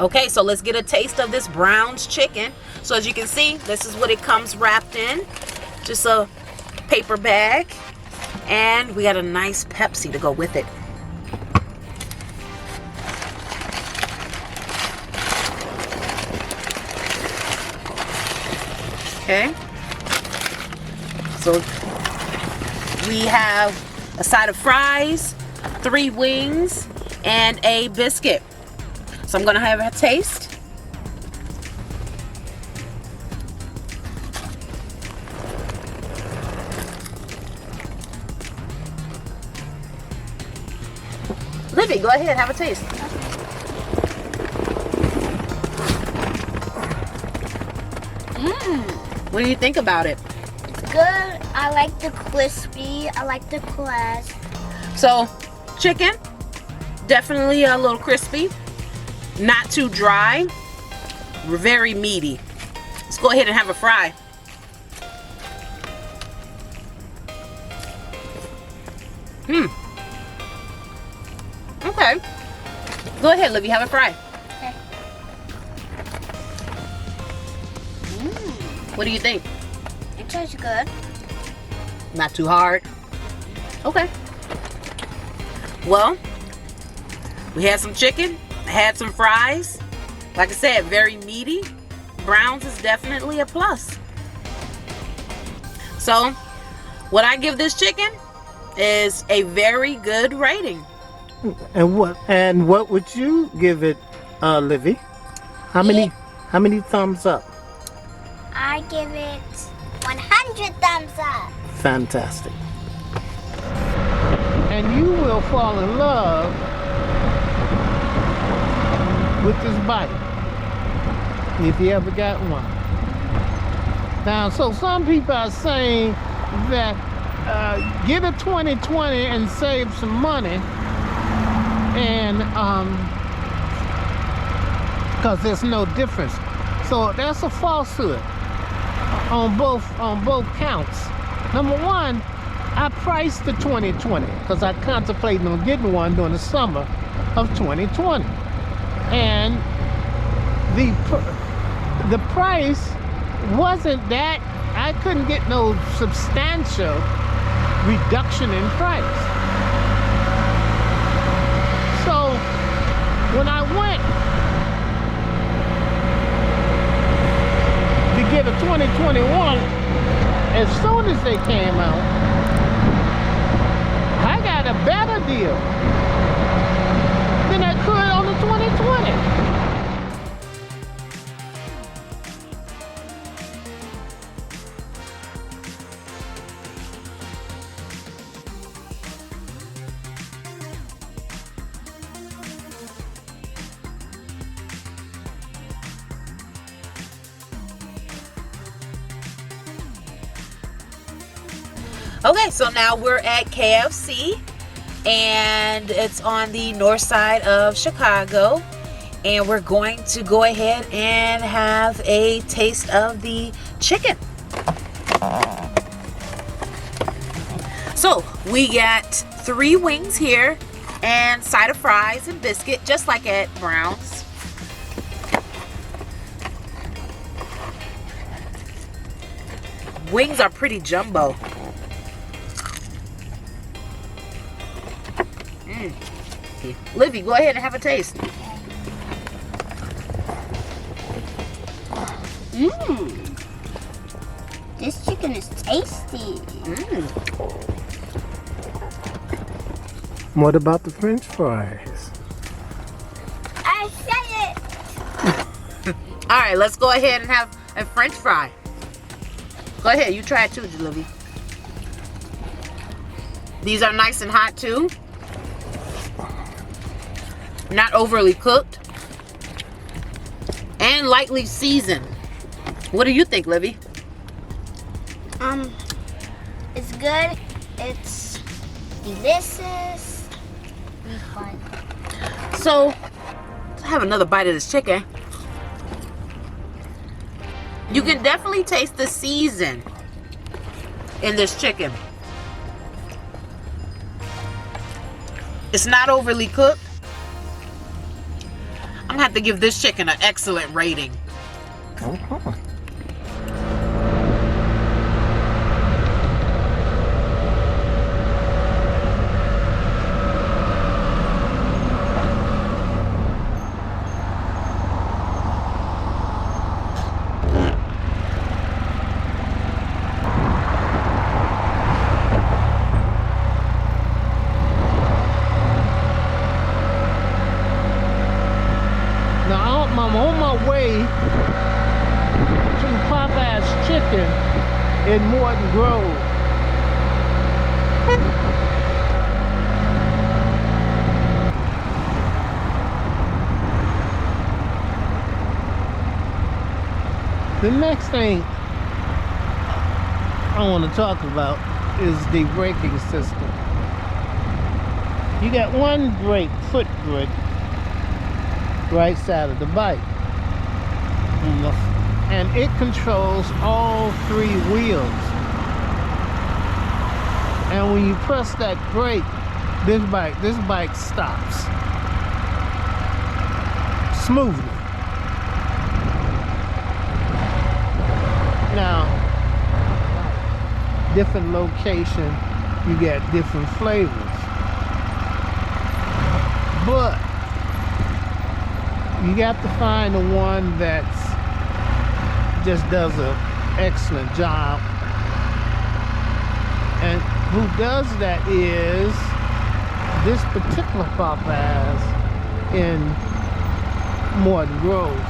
Okay, so let's get a taste of this Brown's chicken. So as you can see, this is what it comes wrapped in. Just a paper bag. And we got a nice Pepsi to go with it. Okay. So we have a side of fries, 3 wings, and a biscuit. So I'm gonna have a taste. Livy, go ahead, have a taste. What do you think about it? It's good. I like the crispy. I like the crust. So, chicken, definitely a little crispy. Not too dry. Very meaty. Let's go ahead and have a fry. Okay. Go ahead, Livy, have a fry. Okay. What do you think? It tastes good. Not too hard? Okay. Well, we had some chicken, had some fries. Like I said, very meaty. Brown's is definitely a plus. So, what I give this chicken is a very good rating. And what would you give it, Livy? How many thumbs up? I give it 100 thumbs up. Fantastic. And you will fall in love with this bike if you ever got one. Now, so some people are saying that get a 2020 and save some money, and because there's no difference. So that's a falsehood on both counts. Number one, I priced the 2020 because I contemplated on getting one during the summer of 2020, and the price wasn't that. I couldn't get no substantial reduction in price. So when I went to get a 2021, as soon as they came out, I got a better deal than I could on the 2020. Okay, so now we're at KFC, and it's on the north side of Chicago, and we're going to go ahead and have a taste of the chicken. So we got 3 wings here and side of fries and biscuit, just like at Brown's. Wings are pretty jumbo. Livy, go ahead and have a taste. This chicken is tasty. What about the French fries? I said it. All right, let's go ahead and have a French fry. Go ahead, you try it too, Livy. These are nice and hot too. Not overly cooked. And lightly seasoned. What do you think, Livy? It's good. It's delicious. It's fun. So, let's have another bite of this chicken. You can definitely taste the season in this chicken. It's not overly cooked. I'm gonna have to give this chicken an excellent rating. Okay. I'm on my way to Popeyes Chicken in Morton Grove. The next thing I want to talk about is the braking system. You got one brake, foot brake, right side of the bike, and it controls all three wheels. And when you press that brake, this bike stops smoothly. Now, different location, you get different flavors, but you got to find the one that just does an excellent job. And who does that is this particular Popeyes in Morton Grove.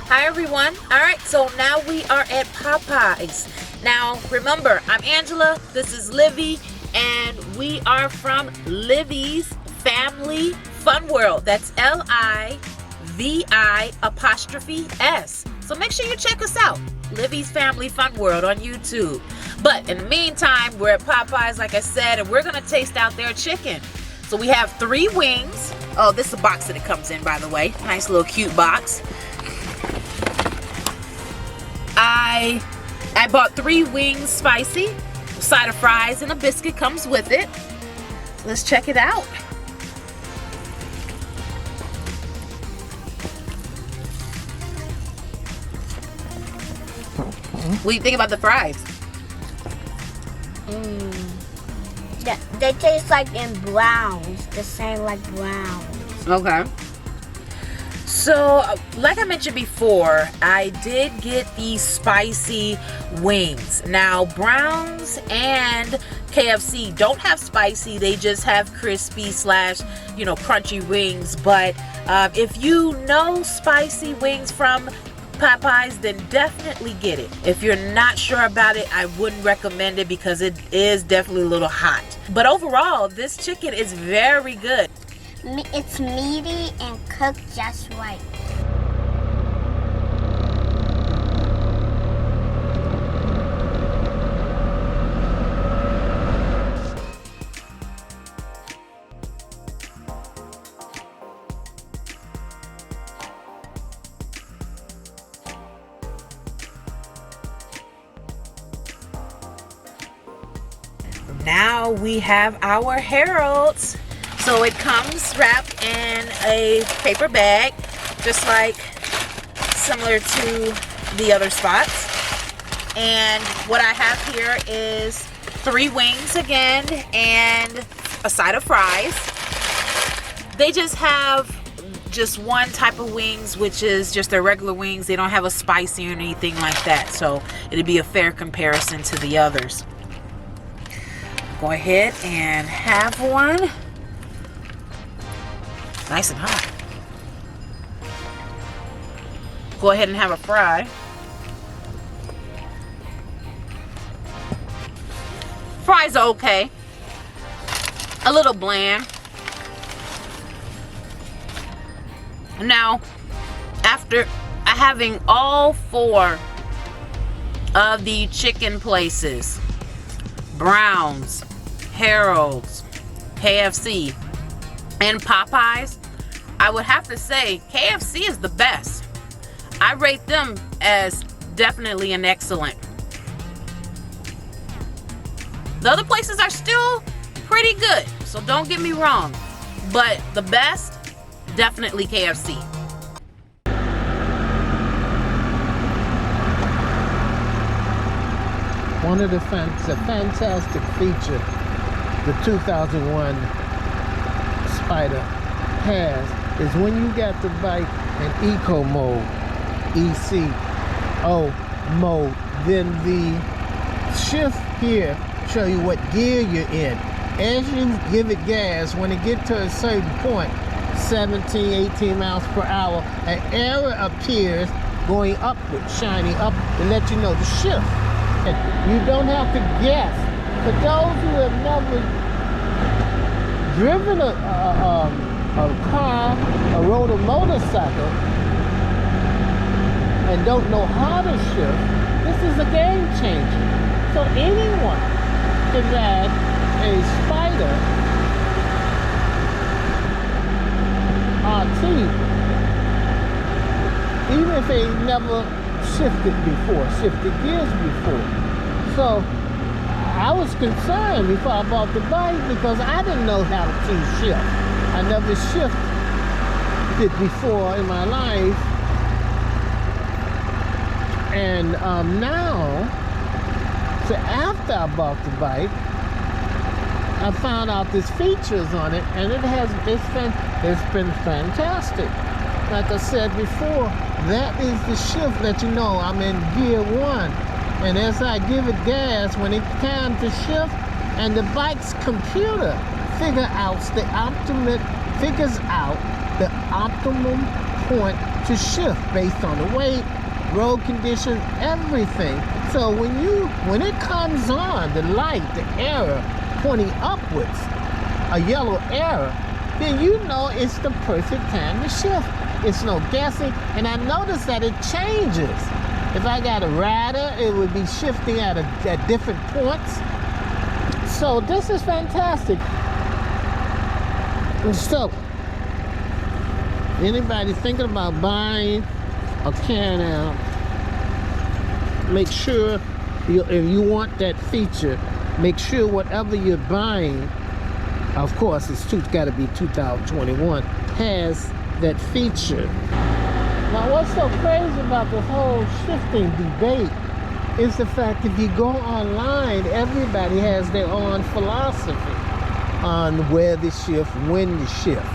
Hi everyone. Alright, so now we are at Popeyes. Now remember, I'm Angela, this is Livy, and we are from Livy's Family Fun World. That's L-I-V-I''S. So make sure you check us out, Livy's Family Fun World on YouTube. But in the meantime, we're at Popeyes, like I said, and we're gonna taste out their chicken. So we have 3 wings. Oh, this is the box that it comes in, by the way. Nice little cute box. I bought 3 wings spicy, a side of fries, and a biscuit comes with it. Let's check it out. What do you think about the fries? Yeah, they taste like in browns, the same like browns. Okay. So, like I mentioned before, I did get these spicy wings. Now, Browns and KFC don't have spicy. They just have crispy / crunchy wings. But if you know spicy wings from Popeyes, then definitely get it. If you're not sure about it, I wouldn't recommend it because it is definitely a little hot. But overall, this chicken is very good. It's meaty and cooked just right. Now we have our Heralds. So it comes wrapped in a paper bag, just like similar to the other spots. And what I have here is 3 wings again and a side of fries. They just have just one type of wings, which is just their regular wings. They don't have a spicy or anything like that, so it'd be a fair comparison to the others. Go ahead and have one. Nice and hot. Go ahead and have a fry. Fries are okay. a little bland. Now, after having all 4 of the chicken places, Brown's, Harold's, KFC, and Popeyes, I would have to say KFC is the best. I rate them as definitely an excellent. The other places are still pretty good, so don't get me wrong, but the best, definitely KFC. One of the fantastic feature the 2001 Spyder has is when you got the bike in eco mode, ECO mode, then the shift here show you what gear you're in. As you give it gas, when it get to a certain point, 17, 18 miles per hour, an arrow appears going upward, shining up to let you know the shift. And you don't have to guess. For those who have never driven a car or rode a motorcycle and don't know how to shift, this is a game changer. So anyone can ride a Spyder RT, even if they never shifted gears before. So I was concerned before I bought the bike because I didn't know how to shift. I never shifted before in my life. And now, so after I bought the bike, I found out there's features on it, and it's been fantastic. Like I said before, that is the shift that you know I'm in gear 1. And as I give it gas, when it's time to shift, and the bike's computer figures out the optimum point to shift based on the weight, road conditions, everything. So when it comes on, the light, the arrow pointing upwards, a yellow arrow, then you know it's the perfect time to shift. It's no guessing, and I noticed that it changes. If I got a rider, it would be shifting at different points. So this is fantastic. So, anybody thinking about buying a CanAm, make sure if you want that feature, make sure whatever you're buying, of course it's got to be 2021, has that feature. Now what's so crazy about this whole shifting debate is the fact if you go online, everybody has their own philosophy on where to shift, when to shift.